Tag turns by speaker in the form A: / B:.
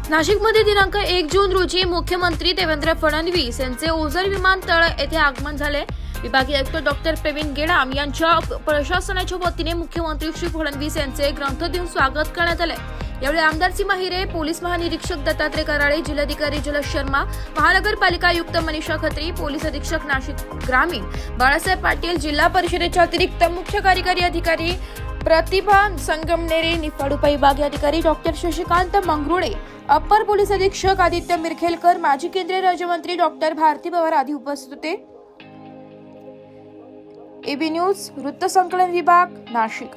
A: नाशिकमध्ये दिनांक 1 जून रोजी मुख्यमंत्री देवेंद्र फडणवीस यांचे ओझर विमानतळ येथे आगमन झाले। विभागीय आयुक्त डॉक्टर प्रवीण गेडाम यांच्या प्रशासनाच्या वतीने मुख्यमंत्री श्री फडणवीस यांचे ग्रंथ देऊन स्वागत करण्यात आले। यावेळी आमदार सीमा हिरे, पोलीस महानिरीक्षक दत्तात्रय कराळे, जिल्हाधिकारी जलज शर्मा, महानगरपालिका आयुक्त मनीषा खत्री, पोलीस अधीक्षक नाशिक ग्रामीण बाळासाहेब पाटील, जिल्हा परिषदेचे अतिरिक्त मुख्य कार्यकारी अधिकारी प्रतिभा संगमनेरे, निफाड उपविभागीय अधिकारी doctor Shashikant Mangrule, upper police अधीक्षक आदित्य मिरखेलकर, माजी केंद्रीय राज्यमंत्री डॉक्टर भारती पवार आदी उपस्थित होते। एबी न्यूज वृत्तसंकलन विभाग, नाशिक।